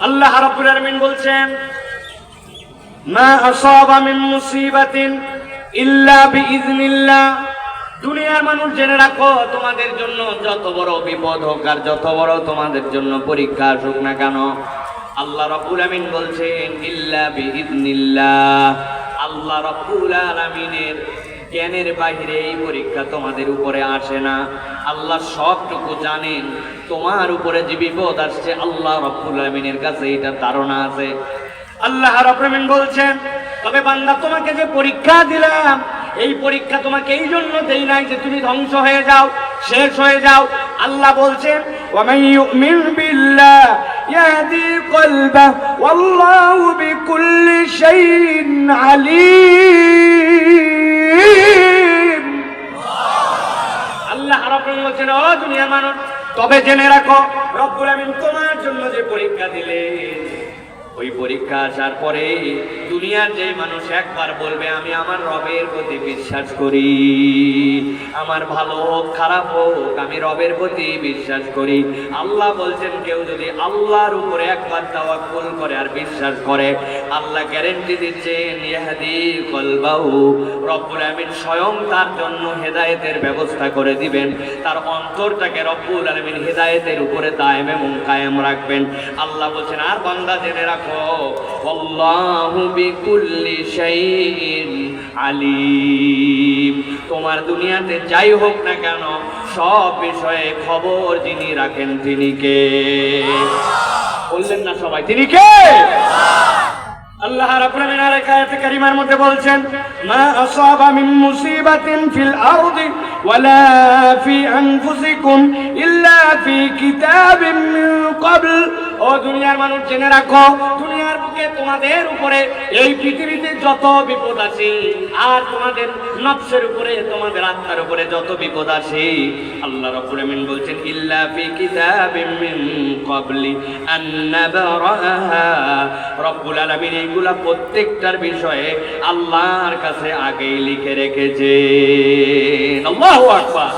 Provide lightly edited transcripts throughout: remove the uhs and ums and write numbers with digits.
আল্লাহ রাব্বুল আলামিন বলছেন, মা আসাবা মিন মুসিবাতিন ইল্লা বিইজনিল্লাহ। দুনিয়ার মানুষ জেনে রাখো, তোমাদের জন্য যত বড় বিপদ হোক আর যত বড় তোমাদের জন্য পরীক্ষা আসুক না কেন, আল্লাহ রাব্বুল আলামিন বলছেন ইল্লা বিইজনিল্লাহ। আল্লাহ রাব্বুল আলামিনের জ্ঞানের বাইরে এই পরীক্ষা তোমাদের উপরে আসে না। আল্লাহ সবটুকু জানেন। তোমার উপরে যে বিপদ আসছে আল্লাহ রাব্বুল আলামিনের কাছে এটা ধারণা আছে। আল্লাহ রাব্বুল আলামিন বলছেন, তবে বান্দা তোমাকে যে পরীক্ষা দিলাম, এই পরীক্ষা তোমাকে এই জন্য দেই নাই যে তুমি ধ্বংস হয়ে যাও, শেষ হয়ে যাও। আল্লাহ বলছেন, ওয়া মান ইউমিন বিল্লাহ ইয়াহদি কলবাহু ওয়াল্লাহু বিকুল্লি শাইইন আলীম। আল্লাহ রাব্বুল আলামিন বলছেন, ও দুনিয়ার মানুষ, তবে জেনে রাখো রব্বুল আলামিন তোমার জন্য যে পরীক্ষা দিলেন, ওই পরীক্ষা আসার পরে দুনিয়ার যে মানুষ একবার বলবে আমি আমার রবের প্রতি বিশ্বাস করি, আমার ভালো হোক খারাপ হোক আমি রবের প্রতি বিশ্বাস করি। আল্লাহ বলছেন, কেউ যদি আল্লাহর উপরে একবার তাওয়াক্কুল করে আর বিশ্বাস করে, আল্লাহ গ্যারান্টি দিচ্ছেন ইয়াহদি কলবাহু, রব্বুল আলামিন স্বয়ং তার জন্য হেদায়েতের ব্যবস্থা করে দিবেন। তার অন্তরটাকে রব্বুল আলামিন হেদায়েতের উপরে দায়েম এবং কায়েম রাখবেন। আল্লাহ বলছেন, আর বান্দা জেনে রাখো আল্লাহু বিকুল্লি শাইইন আলীম। তোমার দুনিয়াতে যাই হোক না কেন, সব বিষয়ে খবর যিনি রাখেন তিনি কে? বললেন না সবাই, তিনি কে? আল্লাহ রাব্বুল আলামিন আয়াতে কারিমার মধ্যে বলছেন, মা আসাবা মিন মুসিবাতিন ফিল আরদি ওয়ালা ফি আনফুসিকুম ইল্লা ফি কিতাবিম মিন ক্বাবল। ও দুনিয়ার মানুষ জেনে রাখো, দুনিয়ার বুকে তোমাদের উপরে এই পৃথিবীতে যত বিপদ আছে, আর তোমাদের নফসের উপরে তোমাদের আত্মার উপরে যত বিপদ আছে, আল্লাহ রাব্বুল আলামিন বলছেন ইল্লা ফি কিতাবিম মিন ক্বাবলি আন নাবরাহা। রব্বুল আলামিন এইগুলা প্রত্যেকটার বিষয়ে আল্লাহর কাছে আগেই লিখে রেখেছেন। আল্লাহু আকবার।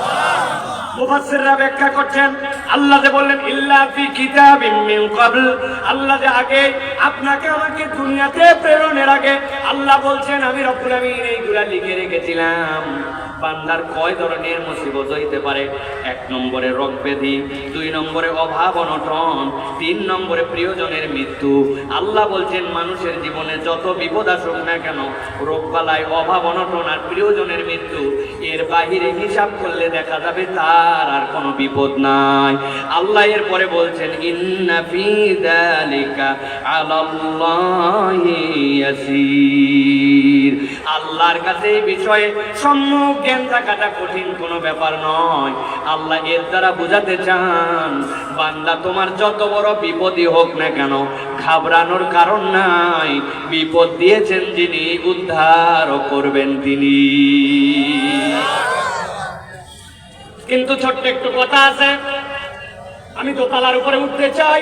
মুফাসসিররা ব্যাখ্যা করছেন, আল্লাহ যে বললেন ইল্লা ফি কিতাবিম মিন ক্বাবল, আল্লাহ যে আগে আপনাকে আমাকে দুনিয়াতে প্রেরণের আগে আল্লাহ বলছেন আমি রব্বুল আলামিন এইগুলা লিখে রেখেছিলাম। বান্দার কয় ধরনের মুসিবত হইতে পারে? ১ নম্বরে রোগ ব্যাধি, ২ নম্বরে অভাব অনটন, ৩ নম্বরে প্রিয়জনের মৃত্যু। আল্লাহ বলছেন মানুষের জীবনে যত বিপদ আসুক না কেন, রোগ বালাই, অভাব অনটন আর প্রিয়জনের মৃত্যু, এর বাহিরে হিসাব করলে দেখা যাবে তার আর কোনো বিপদ নাই। আল্লাহ এর পরে বলছেন ইন্না ফি যালিকা আলাল্লাহি ইয়াসির। আল্লাহর কাছে এই বিষয়ে সম্যক জ্ঞান থাকাটা কঠিন কোনো ব্যাপার নয়। আল্লাহ এর দ্বারা বোঝাতে চান, বান্দা তোমার যত বড় বিপদই হোক না কেন, ঘাবড়ানোর কারণ নাই। বিপদ দিয়েছেন যিনি, উদ্ধার করবেন তিনি। কিন্তু ছোট্ট একটু কথা আছে, আমি দোতলার উপরে উঠতে চাই,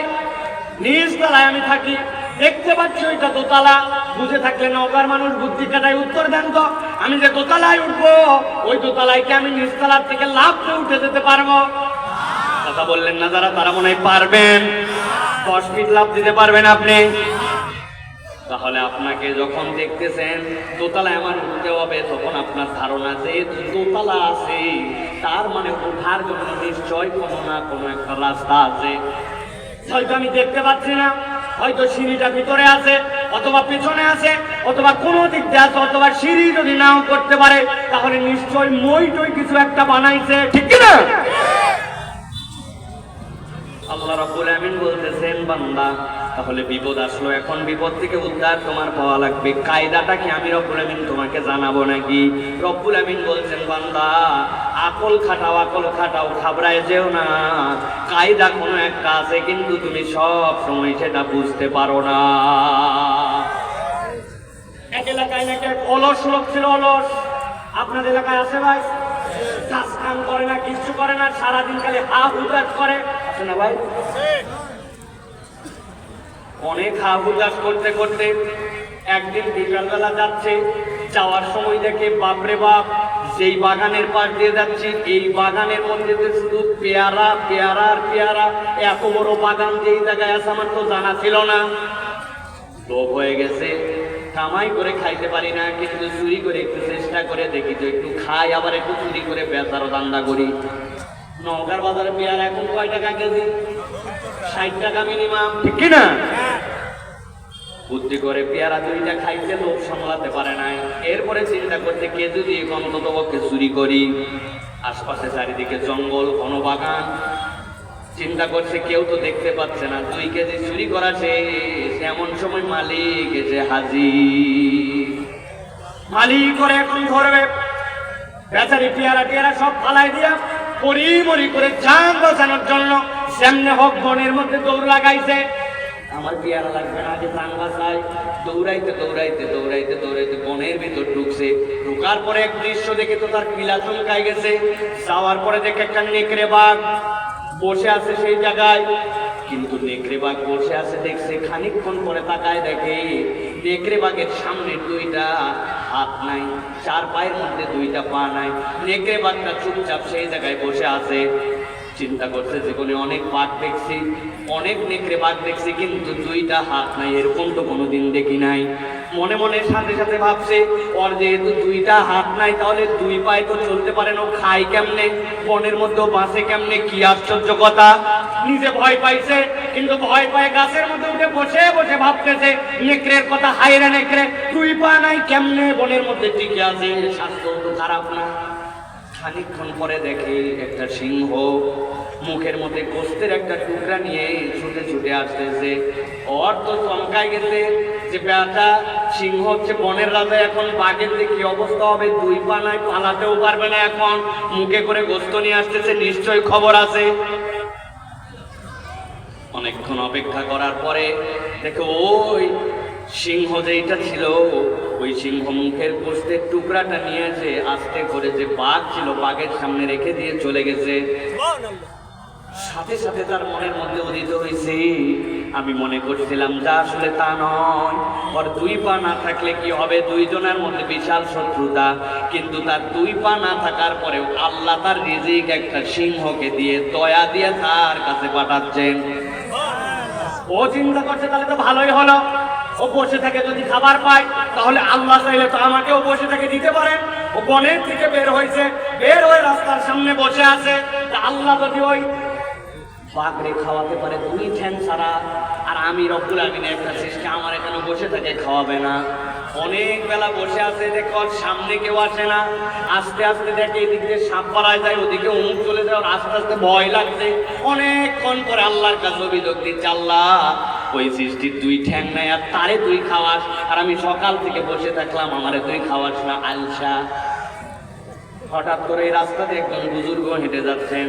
নিজ তলায় আমি থাকি, দেখতে পাচ্ছি ওইটা দোতলা। বুঝে থাকলে নৌকার মানুষ বুদ্ধি কাটায় উত্তর দেন তো, আমি যে দোতলায় উঠবো, ওই দোতলায় কি আমি নিচতলার থেকে লাফ দিয়ে উঠে যেতে পারবো? কথা বললেন না যারা, তারা মনে হয় পারবেন। 10 ফিট লাফ দিতে পারবেন আপনি? তাহলে আপনাকে যখন দেখতেছেন দোতলায় আমার উঠতে হবে, তখন আপনার ধারণা যে দোতলা আছে, তার মানে ওঠার জন্য নিশ্চয় কোনো না কোনো একটা রাস্তা আছে। হয়তো আমি দেখতে পাচ্ছি না, হয়তো সিঁড়িটা ভিতরে আছে, অথবা পেছনে আছে, অথবা কোনো দিক দিয়ে আছে, অথবা সিঁড়ি যদি নাও করতে পারে, তাহলে নিশ্চয় মই কিছু একটা বানাইছে, ঠিক না? আল্লাহ রাব্বুল আলামিন বলতেছেন, বান্দা তাহলে বিপদ আসলো, এখন বিপদ থেকে উদ্ধার তোমার পাওয়া লাগবে। কায়দাটা কি আমি রব্বুল আলামিন তোমাকে জানাবো নাকি? রব্বুল আলামিন বলছেন, বান্দা আকল খাটাও, ঘাবড়ায় যেও না। কায়দা কোনো একটা আছে, কিন্তু তুমি সব সময় সেটা বুঝতে পারো না। এক এলাকায় নাকি এক অলস লোক ছিল, অলস। আপনাদের এলাকায় আছে ভাই? কাজ কাম করে না, কিছু করে না, সারাদিন খালি হা হুতাশ করে, আছে না ভাই? অনেক হা হুতাশ করতে করতে একদিন বিকালবেলা যাচ্ছে, যাওয়ার সময় দেখে বাপরে বাপ, যেই বাগানের পাশ দিয়ে যাচ্ছি, এই বাগানের মধ্যে শুধু পেয়ারা পেয়ারা আর পেয়ারা। এত বড় বাগান যেই জায়গায় আছে আমার তো জানা ছিল না। লোভ হয়ে গেছে, কামাই করে খাইতে পারি না, কিন্তু চুরি করে একটু চেষ্টা করে দেখি তো একটু খাই, আবার একটু চুরি করে বেচারও ধান্দা করি। নওগাঁর বাজারে পেয়ারা এখন কয় টাকা কেজি? 60 টাকা মিনিমাম, ঠিক কিনা? বুদ্ধি করে পেয়ারা দুইটা খাইতে লোভ সামলাতে পারে নাই। এরপরে চিন্তা করতে কে যদি অন্তত পক্ষে চুরি করি। আশপাশে চারিদিকে জঙ্গল, ঘন বাগান। চিন্তা করছে কেউ তো দেখতে পাচ্ছে না, 2 কেজি চুরি করা শেষ। এমন সময় মালিক এসে হাজির। মালিক করে এখন ধরবে, বেচারি পেয়ারা টেয়ারা সব ফালাই দিয়া পরিমরি করে জান বাঁচানোর জন্য সামনে হোক বনের মধ্যে দৌড় লাগাইছে। আমার পেয়ারা লাগবে না, আগে প্রাণ বাঁচাই। দৌড়াইতে দৌড়াইতে দৌড়াইতে দৌড়াইতে বনের ভিতর ঢুকছে। ঢুকার পরে এক দৃশ্য দেখে তো তার পিলা চমকাই গেছে। যাওয়ার পরে দেখে একটা নেকড়ে বাঘ বসে আছে সেই জায়গায়। কিন্তু নেকড়ে বাঘ বসে আছে দেখছে, খানিকক্ষণ পরে তাকায় দেখে নেকড়ে বাঘের সামনে 2টা হাত নাই, 4 পায়ের মধ্যে 2টা পা নাই। নেকড়ে বাঘটা চুপচাপ সেই জায়গায় বসে আছে। চিন্তা করছে জীবনে অনেক বাঘ দেখছি, অনেক নেকড়ে বাঘ দেখছি, কিন্তু 2টা হাত নাই, এরকম তো কোনোদিন দেখি নাই। মনে মনে সাথে সাথে ভাবছে, ওর যেহেতু 2টা হাত নাই, তাহলে 2 পায়ে তো চলতে পারে না, খায় কেমনে, বনের মধ্যে বাঁচে কেমনে? কি আশ্চর্য কথা! নিজে ভয় পাইছে, কিন্তু ভয় পায় গাছের মধ্যে উঠে বসে বসে ভাবতেছে নেকড়ের কথা। হায়রে নেকড়ে, 2 পা নাই, কেমনে বনের মধ্যে টিকে আছে? স্বাস্থ্য তো খারাপ না। খানিকক্ষণ পরে দেখে একটা সিংহ মুখের মধ্যে গোস্তের একটা টুকরা নিয়ে ছুটে ছুটে আসতেছে। ওর তো চমকায় গেছে যে বেটা সিংহ হচ্ছে বনের রাজা, এখন বাঘের যে কি অবস্থা হবে, 2 পা নাই, পালাতেও পারবে না, এখন মুখে করে গোস্ত নিয়ে আসতেছে, নিশ্চয়ই খবর আছে। অনেকক্ষণ অপেক্ষা করার পরে দেখো ওই সিংহ যেটা ছিল, ওই সিংহ মুখের গোস্তের টুকরাটা নিয়েছে, আস্তে করে যে বাঘ ছিল বাঘের সামনে রেখে দিয়ে চলে গেছে। সাথে সাথে তার মনের মধ্যে উদিত হয়েছে, আমি মনে করছিলাম যা, আসলে তা নয়। ওর 2 পা না থাকলে কি হবে? 2 জনের মধ্যে বিশাল শত্রুতা, কিন্তু তার 2 পা না থাকার পরেও আল্লাহ তার রিজিক একটা সিংহকে দিয়ে, দয়া দিয়ে তার কাছে পাঠাচ্ছেন। ও চিন্তা করছে তাহলে তো ভালোই হলো, ও বসে থেকে যদি খাবার পায় তাহলে আল্লাহ চাইলে তো আমাকেও বসে থেকে দিতে পারেন। ও বনের থেকে বের হয়েছে, বের হয়ে রাস্তার সামনে বসে আছে। আল্লাহ যদি ওই বাঘরে খাওয়াতে পারে 2 ঠ্যাং ছাড়া, আর আমি রব্বুল আমিনের একটা সৃষ্টি, আমার এখানে বসে থেকে খাওয়াবে না? অনেক বেলা বসে আছে, দেখো সামনে কেউ আসে না। আস্তে আস্তে দেখে এদিক দিয়ে সাপ পাড়ায় যায়, ওদিকে উমুক চলে যায়, আস্তে আস্তে ভয় লাগছে। অনেকক্ষণ পরে আল্লাহর কাছে অভিযোগ দিচ্ছে, আল্লাহ ওই সৃষ্টির 2 ঠ্যাং নাই, আর তারে 2 খাওয়াস, আর আমি সকাল থেকে বসে থাকলাম, আমারে 2 খাওয়াস না, আলসা। হঠাৎ করে এই রাস্তাতে একজন বুজুর্গ হেঁটে যাচ্ছেন।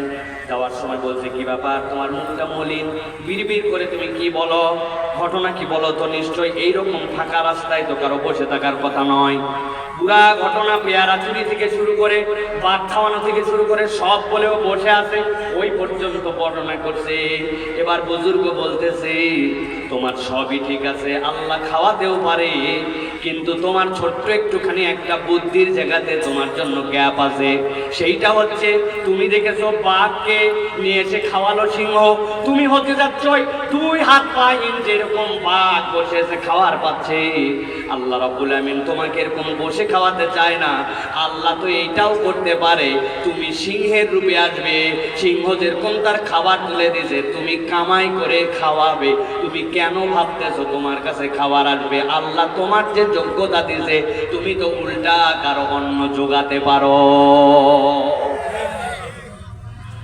যাওয়ার সময় বলছে, কি ব্যাপার, তোমার মুখটা মলিন, বিড়বিড় করে তুমি কি বলো? ঘটনা কি বলো তো? নিশ্চয়ই এইরকম ফাঁকা রাস্তায় তো কারো বসে থাকার কথা নয়। পুরা ঘটনা পেয়ারা চুরি থেকে শুরু করে বাঘ খাওয়ানো থেকে শুরু করে সব বলেও বসে আছে, ওই পর্যন্ত বর্ণনা করছে। এবার বুজুর্গ বলতেছে, তোমার সবই ঠিক আছে, আল্লাহ খাওয়াতেও পারে, কিন্তু তোমার ছোট্ট একটুখানি একটা বুদ্ধির জায়গাতে তোমার জন্য গ্যাপ আছে। সেইটা হচ্ছে, তুমি দেখেছো বাঘকে নিয়ে এসে খাওয়ালো সিংহ, তুমি হতে যাচ্ছ 2 হাত পাহীন, যেরকম বাঘ বসে এসে খাওয়ার পাচ্ছে। আল্লাহ রাব্বুল আমিন তোমাকে এরকম বসে খাওয়াতে চায় না। আল্লাহ তো এইটাও করতে পারে, তুমি সিংহের রূপে আসবে, সিংহ যেরকম তার খাবার তুলে দিয়েছে, তুমি কামাই করে খাওয়াবে। তুমি কেন ভাবতেছো তোমার কাছে খাবার আসবে? আল্লাহ তোমার যে যোগ্যতা দিয়েছে, তুমি তো উল্টা কারো অন্য যোগাতে পারো।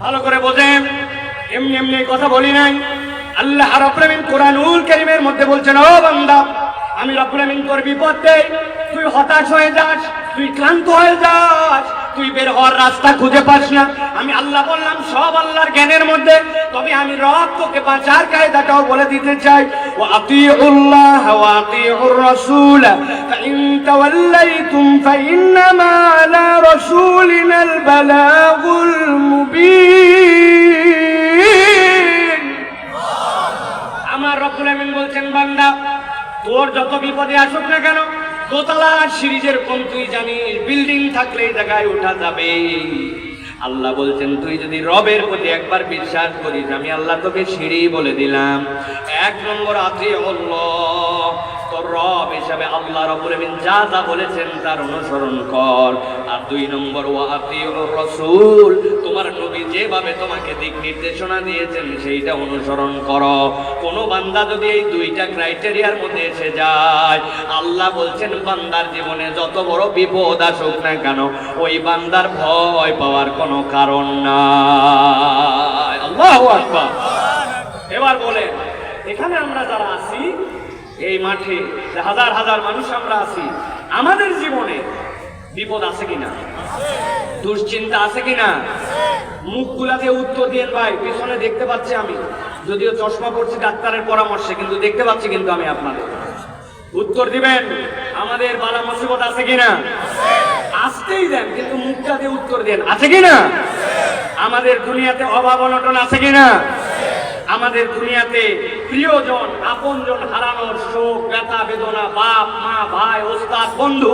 ভালো করে বোঝেন, এমনি এমনি কথা বলি নাই। আল্লাহ রাব্বুল আমিন কোরআনুল কারীমের মধ্যে বলছেন, ও বান্দা, আমি রাব্বুল আমিন তোর বিপদ দেই, তুই হতাশ হয়ে যাস, তুই ক্লান্ত হয়ে যাস, তুই বের হওয়ার রাস্তা খুঁজে পাস না। আমি আল্লাহ বললাম সব আল্লাহর জ্ঞানের মধ্যে, তবে আমি রব তোকে বাঁচার কায়দাটাও বলে দিতে চাই। ওয়া আতিউল্লাহ ওয়া আতিউর রাসূল ফাইন তাওয়াল্লাইতুম ফাইন্নামা আলা রাসূলিনাল বালাগুল মুবিন। আমার রব্বুল আমিন বলছেন, বান্দা তোর যত বিপদে আসুক না কেন, দোতলা সিঁড়ির কোন তুই জানিস? বিল্ডিং থাকলে এই জায়গায় ওঠা যাবে। আল্লাহ বলছেন তুই যদি রবের প্রতি একবার বিশ্বাস করিস, আমি আল্লাহ তোকে সিঁড়ি বলে দিলাম। 1 নম্বর আতিউল্লাহ, তোর রব হিসাবে আল্লাহ রাব্বুল আমিন যা যা বলেছেন তার অনুসরণ কর। আর 2 নম্বর ওয়া আতিউর রাসূল, তোমার নবী যেভাবে তোমাকে দিক নির্দেশনা দিয়েছেন সেইটা অনুসরণ করো। কোন বান্দা যদি এই 2টা ক্রাইটেরিয়ার মধ্যে এসে যায়, আল্লাহ বলছেন বান্দার জীবনে যত বড় বিপদ আসুক না কেন, ওই বান্দার ভয় পাওয়ার কোনো কারণ নাই। আল্লাহু আকবার। এবার বলেন, এখানে আমরা যারা আছি, এই মাঠে হাজার হাজার মানুষ আমরা আছি, আমাদের জীবনে বিপদ আছে কিনা? দুশ্চিন্তা আছে কিনা? মুখগুলাতে উত্তর দিয়ে ভাই, পিছনে দেখতে পাচ্ছি আমি, যদিও চশমা পড়ছি ডাক্তারের পরামর্শে, কিন্তু দেখতে পাচ্ছি কিন্তু আমি আপনাদের। উত্তর দিবেন, আমাদের বালা মুসিবত আছে কিনা? আসতেই দেন, কিন্তু মুখটা দিয়ে উত্তর দেন, আছে কিনা? আমাদের দুনিয়াতে অভাব অনটন আছে কিনা? আমাদের দুনিয়াতে প্রিয়জন আপনজন হারানোর শোক ব্যথা বেদনা, বাপ মা ভাই ওস্তাদ বন্ধু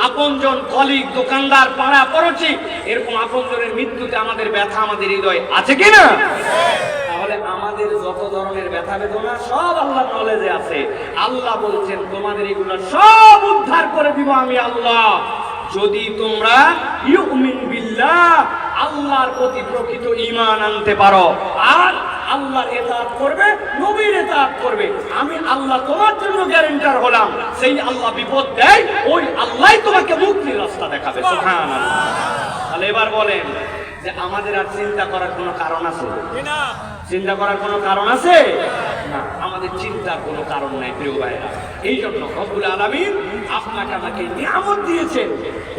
আপনজন কলিগ দোকানদার পাড়া পড়োশি, এরকম আপনজনের মৃত্যুতে আমাদের ব্যথা আমাদের হৃদয় আছে কিনা? তাহলে আমাদের যত ধরনের ব্যথা বেদনা সব আল্লাহর নলেজে আছে। আল্লাহ বলছেন তোমাদের এগুলো সব উদ্ধার করে দিব আমি আল্লাহ, যদি তোমরা ইউমিন বিল্লাহ, আল্লাহর প্রতি প্রকৃত ঈমান আনতে পারো, আর আল্লাহর ইতাআত করবে, নবীর ইতাআত করবে। আমি আল্লাহ তোমার জন্য গ্যারান্টার হলাম, সেই আল্লাহ বিপদ দেয়, ওই আল্লাহই তোমাকে মুক্তির রাস্তা দেখাবে। সুবহানাল্লাহ। তাহলে এবার বলেন যে আমাদের আর চিন্তা করার কোনো কারণ আছে? চিন্তা করার কোনো কারণ আছে না, আমাদের চিন্তার কোনো কারণ নাই প্রিয় ভাইরা। এই জন্য রব্বুল আলামিন আপনাকে আমাকে নিয়ামত দিয়েছেন,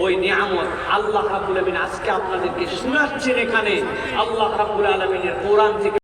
ওই নিয়ামত আল্লাহ রাব্বুল আলামিন আজকে আপনাদেরকে শোনাচ্ছেন। এখানে আল্লাহ রাব্বুল আলামিনের কোরআন থেকে